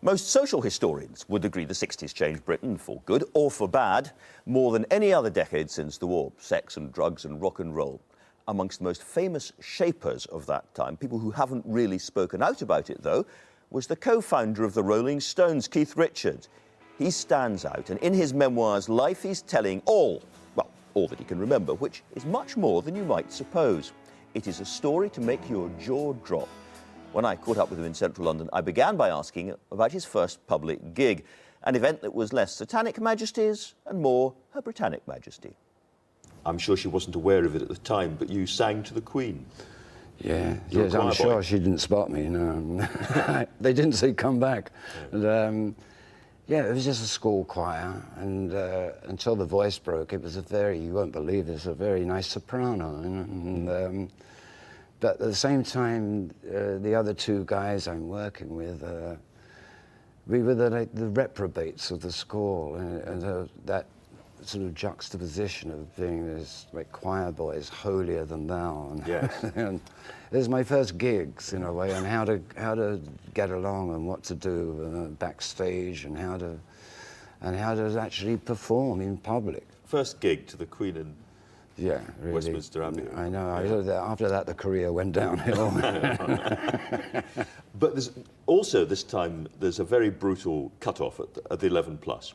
Most social historians would agree the 60s changed Britain, for good or for bad, more than any other decade since the war. Sex and drugs and rock and roll. Amongst the most famous shapers of that time, people who haven't really spoken out about it, though, was the co-founder of the Rolling Stones, Keith Richards. He stands out, and in his memoirs, Life, he's telling all that he can remember, which is much more than you might suppose. It is a story to make your jaw drop. When I caught up with him in central London, I began by asking about his first public gig, an event that was less Satanic Majesties and more Her Britannic Majesty. I'm sure she wasn't aware of it at the time, but you sang to the Queen. Yeah, yes, I'm sure she didn't spot me, no. They didn't say come back. Yeah. And, yeah, it was just a school choir, and until the voice broke, it was you won't believe this, a very nice soprano. And, but at the same time, the other two guys I'm working with, we were the reprobates of the school, and that sort of juxtaposition of being this like choir boys, holier than thou. And, yes. And it was my first gigs in a way, and how to get along and what to do backstage, and how to actually perform in public. First gig to the Queen and yeah, really. Westminster Abbey. I know. Yeah. After that, the career went downhill. But there's also this time there's a very brutal cut-off at the 11 plus.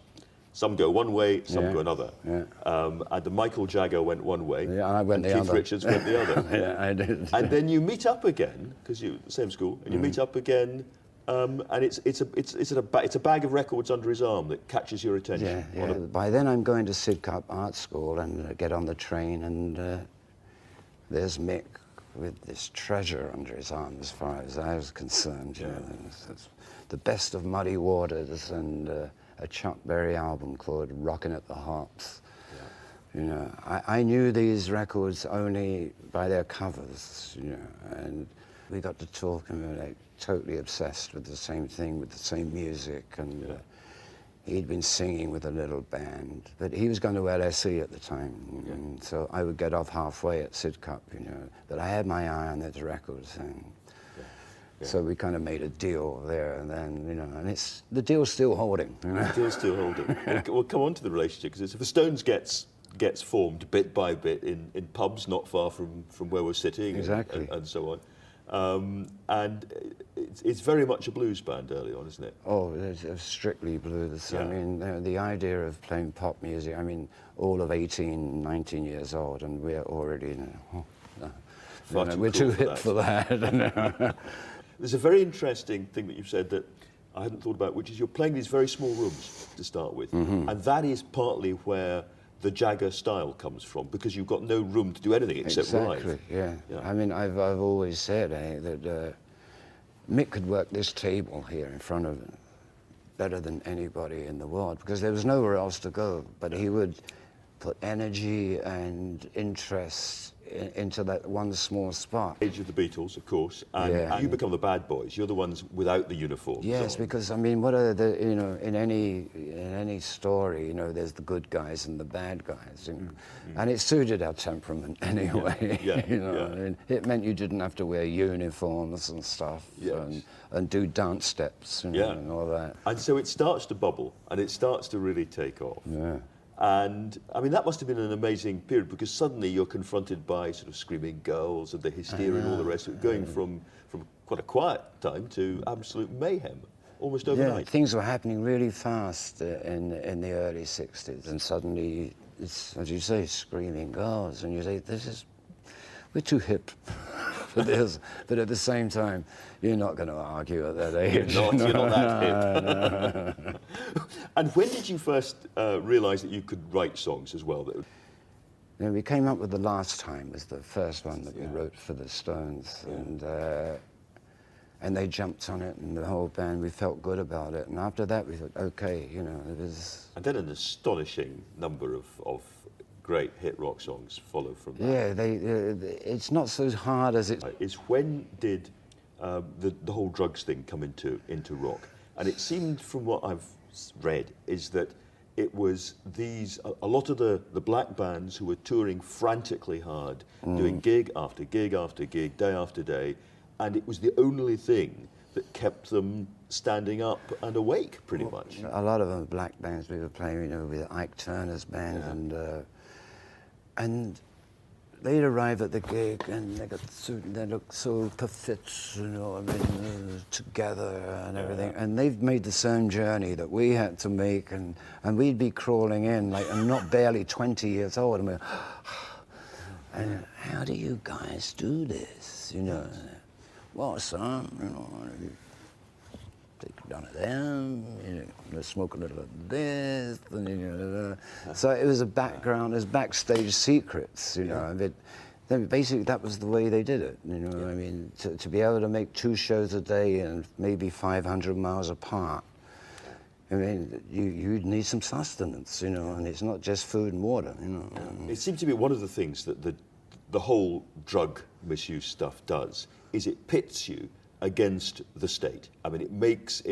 Some go one way, some go another. Yeah. And the Michael Jagger went one way. Yeah, I went the other. Keith Richards went the other. Yeah, I did. And then you meet up again because you same school, and you meet up again. And it's a bag of records under his arm that catches your attention. Yeah, yeah. By then I'm going to Sidcup Art School and get on the train, and there's Mick with this treasure under his arm, as far as I was concerned. Yeah. You know, it's the best of Muddy Waters and a Chuck Berry album called Rockin' at the Hops. Yeah. You know, I knew these records only by their covers, you know, and we got to talk, and we were like totally obsessed with the same thing, with the same music, and he'd been singing with a little band, but he was going to LSE at the time, and so I would get off halfway at Sidcup, you know, but I had my eye on those records, and so we kind of made a deal there, and then, you know, and the deal's still holding. You know? The deal's still holding. We'll come on to the relationship, because if the Stones gets formed bit by bit in pubs not far from where we're sitting, exactly, and so on. And it's very much a blues band early on, isn't it? Oh, it's strictly blues. Yeah. I mean, the idea of playing pop music, I mean, all of 18, 19 years old, and we're already, we're too hip for that. There's a very interesting thing that you've said that I hadn't thought about, which is you're playing these very small rooms to start with, and that is partly where the Jagger style comes from, because you've got no room to do anything except ride. Exactly, yeah. I mean, I've always said that Mick could work this table here in front of him better than anybody in the world, because there was nowhere else to go, but he would put energy and interest into that one small spot. Age of the Beatles, of course, and you become the bad boys. You're the ones without the uniform. Yes, because I mean, what are the, you know, in any story, you know, there's the good guys and the bad guys, you know? And it suited our temperament anyway. You know, I mean, it meant you didn't have to wear uniforms and stuff, and do dance steps, you know, and all that. And so it starts to bubble, and it starts to really take off. Yeah. And, I mean, that must have been an amazing period, because suddenly you're confronted by sort of screaming girls and the hysteria and all the rest of it, going from quite a quiet time to absolute mayhem, almost overnight. Yeah, things were happening really fast in the early 60s, and suddenly, it's, as you say, screaming girls, and you say, we're too hip for this, but at the same time, you're not going to argue at that age. You're not that hip. And when did you first realise that you could write songs as well? You know, we came up with The Last Time was the first one that we wrote for the Stones, and they jumped on it, and the whole band, we felt good about it, and after that we thought, okay, you know, it was... And then an astonishing number of great hit rock songs follow from that. Yeah, it's not so hard as it... It's when did the whole drugs thing come into rock? And it seemed, from what I've read, is that it was a lot of the black bands who were touring frantically hard, doing gig after gig after gig, day after day, and it was the only thing that kept them standing up and awake, pretty much. A lot of them black bands we were playing, with Ike Turner's band, and they'd arrive at the gig and they got suit and they look so fit, together and everything. And they've made the same journey that we had to make, and we'd be crawling in like, and not barely 20 years old, and we're, and how do you guys do this? Well, son, take none of them, smoke a little of this, and so it was a background, there's backstage secrets, then basically that was the way they did it, I mean, to be able to make 2 shows a day and maybe 500 miles apart, I mean, you'd need some sustenance, and it's not just food and water, It seems to be one of the things that the whole drug misuse stuff does, is it pits you against the state. I mean, it makes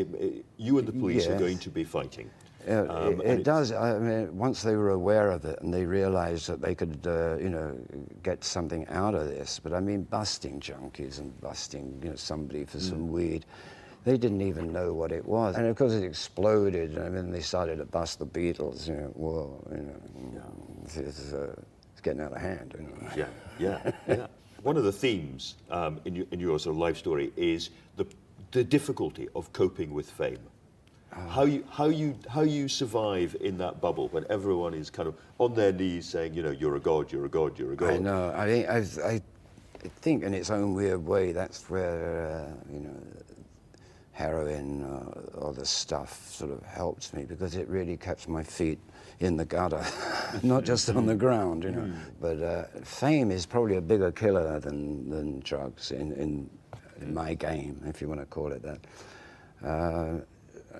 you and the police are going to be fighting. It does. I mean, once they were aware of it and they realized that they could, get something out of this. But I mean, busting junkies and busting, somebody for some weed, they didn't even know what it was. And of course, it exploded. I mean, they started to bust the Beatles. It's getting out of hand. Yeah. One of the themes in your sort of life story is the difficulty of coping with fame. How you survive in that bubble when everyone is kind of on their knees saying, you're a god, you're a god, you're a god. I know. I think in its own weird way, that's where heroin or the stuff sort of helped me, because it really kept my feet in the gutter, not just on the ground, But fame is probably a bigger killer than drugs in my game, if you want to call it that.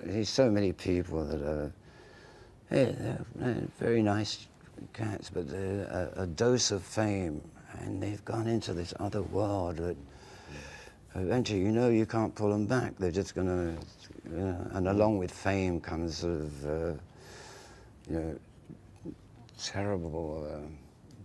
There's so many people that are they're very nice cats, but a dose of fame, and they've gone into this other world that eventually, you can't pull them back. They're just going to, and along with fame comes sort of, terrible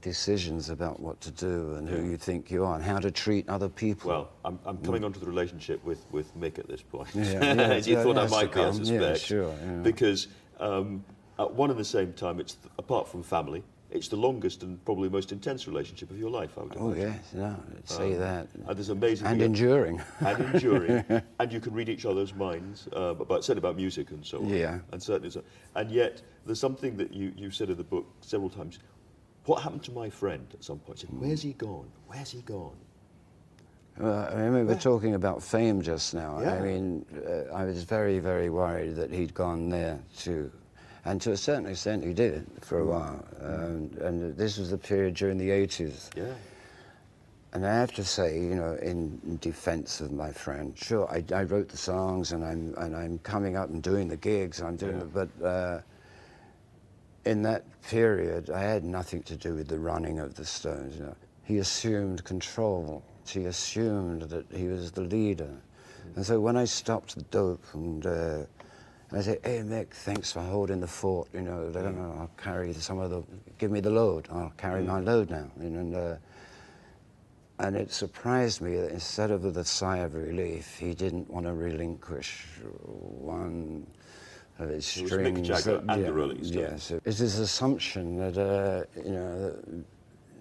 decisions about what to do and who you think you are and how to treat other people. Well, I'm coming on to the relationship with Mick at this point. You thought I might be, I suspect. Yeah, sure. Because at one and the same time, it's apart from family, it's the longest and probably most intense relationship of your life, I would imagine. Yes, say that. And there's amazing. And enduring. And enduring. And you can read each other's minds, certainly about music and so on. Yeah. And certainly so. And yet, there's something that you said in the book several times. What happened to my friend at some point? Said, where's he gone? Where's he gone? I mean, we were talking about fame just now. Yeah. I mean, I was very, very worried that he'd gone there too. And to a certain extent, he did for a while. And this was the period during the 80s. Yeah. And I have to say, in defense of my friend, sure, I wrote the songs and I'm coming up and doing the gigs. I'm doing it, but in that period, I had nothing to do with the running of the Stones. He assumed control. He assumed that he was the leader. And so when I stopped the dope and I said, hey, Mick, thanks for holding the fort. I'll carry some of give me the load. I'll carry my load now. And it surprised me that instead of with a sigh of relief, he didn't want to relinquish one of his strings. It was Mick Jagger and the Rolling Stones. Yes, it's this assumption that that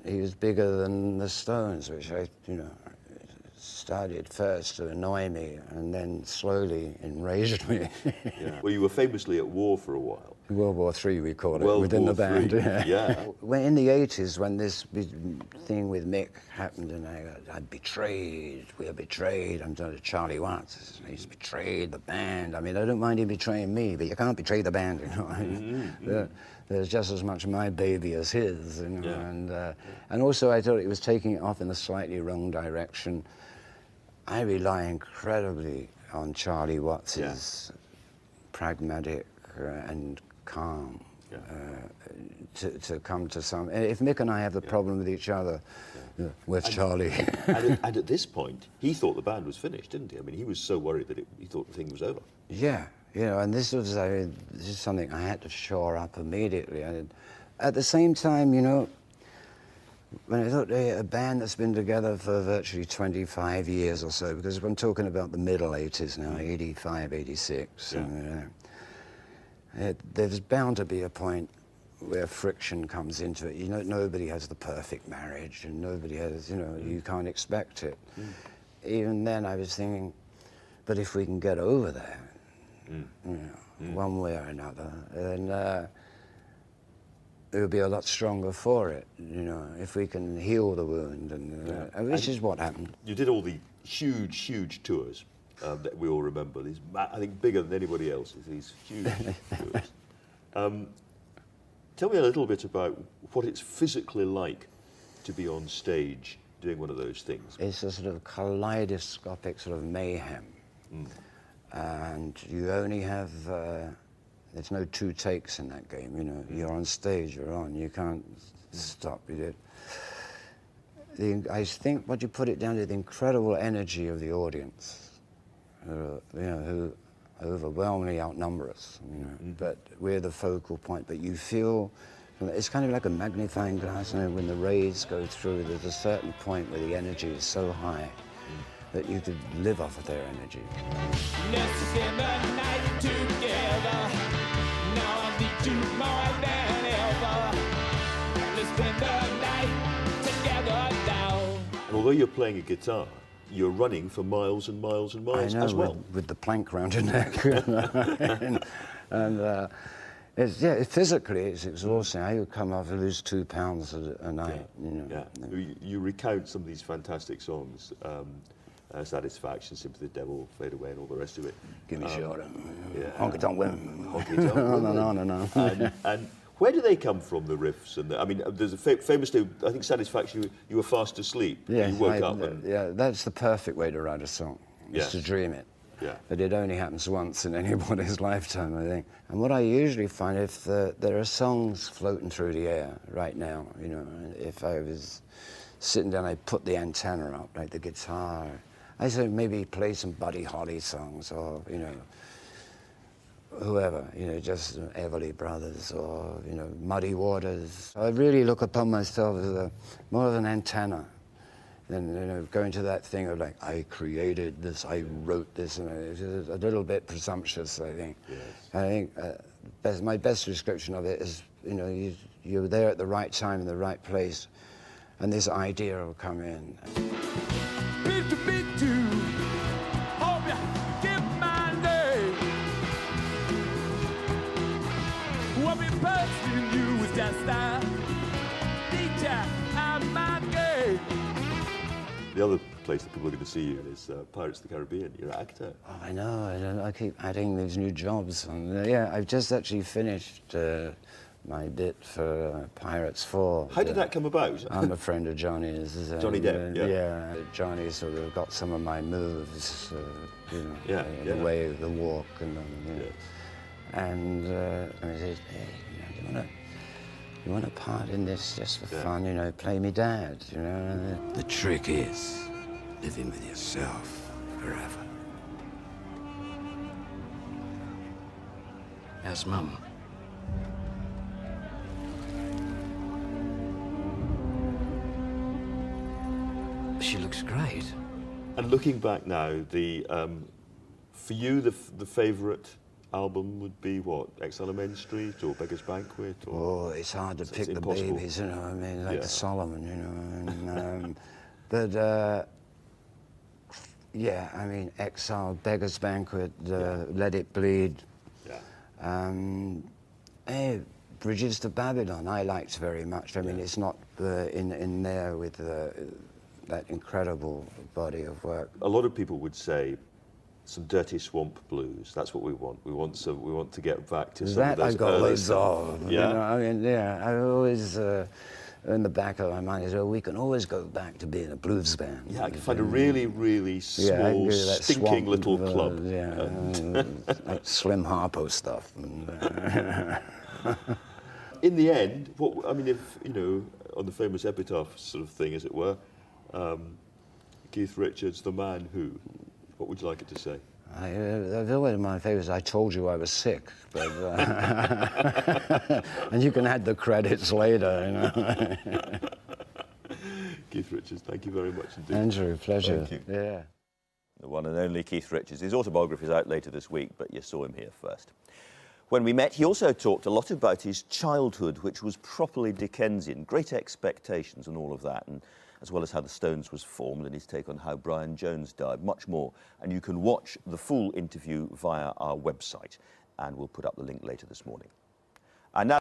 he was bigger than the Stones, which I started first to annoy me and then slowly enraged me. Well, you were famously at war for a while. World War III, we call it, within the band. When in the 80s, when this thing with Mick happened, and I betrayed, we are betrayed. I'm talking to Charlie Watts. He's betrayed the band. I mean, I don't mind him betraying me, but you can't betray the band, There's just as much my baby as his, And also I thought it was taking it off in a slightly wrong direction. I rely incredibly on Charlie Watts's pragmatic and calm to come to some. If Mick and I have the problem with each other, where's Charlie? and at this point, he thought the band was finished, didn't he? I mean, he was so worried that he thought the thing was over. Yeah, and this is something I had to shore up immediately. At the same time, when I thought a band that's been together for virtually 25 years or so, because I'm talking about the middle 80s now, 85, 86. Yeah. And, there's bound to be a point where friction comes into it. You know, nobody has the perfect marriage, and nobody has, you can't expect it. Even then, I was thinking, but if we can get over that, one way or another, then we'll be a lot stronger for it, if we can heal the wound, and which is what happened. You did all the huge tours that we all remember. These, I think, bigger than anybody else's. These huge tours. Tell me a little bit about what it's physically like to be on stage doing one of those things. It's a sort of kaleidoscopic sort of mayhem, and you only have. There's no two takes in that game. You're on stage, you're on. You can't stop. I think what you put it down to the incredible energy of the audience, who overwhelmingly outnumber us. But we're the focal point. But you feel it's kind of like a magnifying glass. When the rays go through, there's a certain point where the energy is so high that you could live off of their energy. Let's spend the night together. Now I need you more than ever. Let's spend the night together now. And although you're playing a guitar, you're running for miles and miles and miles I know, as well. with the plank round your neck. and physically it's exhausting. I would come off and lose 2 pounds a night. You recount some of these fantastic songs. Satisfaction, Sympathy the Devil, Fade Away, and all the rest of it. Give me shoulder. Yeah. Honky Tonk Women. Honky Tonk Women. No. And where do they come from, the riffs? And I mean, there's a famous day, I think Satisfaction, you were fast asleep. Yes, you woke up and... Yeah, that's the perfect way to write a song, is to dream it. Yeah. But it only happens once in anybody's lifetime, I think. And what I usually find, if there are songs floating through the air right now, if I was sitting down, I'd put the antenna up, like the guitar. I say maybe play some Buddy Holly songs, or, whoever, just Everly Brothers, or, Muddy Waters. I really look upon myself as more of an antenna than, going to that thing of like, I created this, I wrote this, and it's a little bit presumptuous, I think. Yes. I think my best description of it is, you're there at the right time in the right place, and this idea will come in. Hope you get my name. What we pursuing you is just a teacher and my game. The other place that people are going to see you is Pirates of the Caribbean. You're an actor. Oh, I know. I keep adding these new jobs. And, I've just actually finished my bit for Pirates 4. How did that come about? I'm a friend of Johnny's. Johnny Depp, yeah. Johnny sort of got some of my moves, the way, the walk, and and I said, hey, you want a part in this just for fun? Play me dad. The trick is living with yourself forever. How's Mum? She looks great. And looking back now, for you, the favourite album would be what? Exile on Main Street or Beggar's Banquet? Or it's hard to pick the impossible. babies, like the Solomon, but Exile, Beggar's Banquet, Let It Bleed. Yeah. Bridges to Babylon, I liked very much. I mean, it's not in there with that incredible body of work. A lot of people would say some dirty swamp blues. That's what we want. We want to get back to some of those I got early loads stuff. of. Yeah. I always in the back of my mind is, we can always go back to being a bloops band. Yeah, I can find a really, really small, stinking little club. Like Slim Harpo stuff. In the end, if on the famous epitaph sort of thing, as it were, Keith Richards, the man who, what would you like it to say? One of my favourites, I told you I was sick, but and you can add the credits later. Keith Richards, thank you very much indeed. Andrew, pleasure. Thank you. Yeah. The one and only Keith Richards. His autobiography is out later this week, but you saw him here first. When we met, he also talked a lot about his childhood, which was properly Dickensian, great expectations and all of that, and as well as how the Stones was formed and his take on how Brian Jones died, much more. And you can watch the full interview via our website, and we'll put up the link later this morning. And now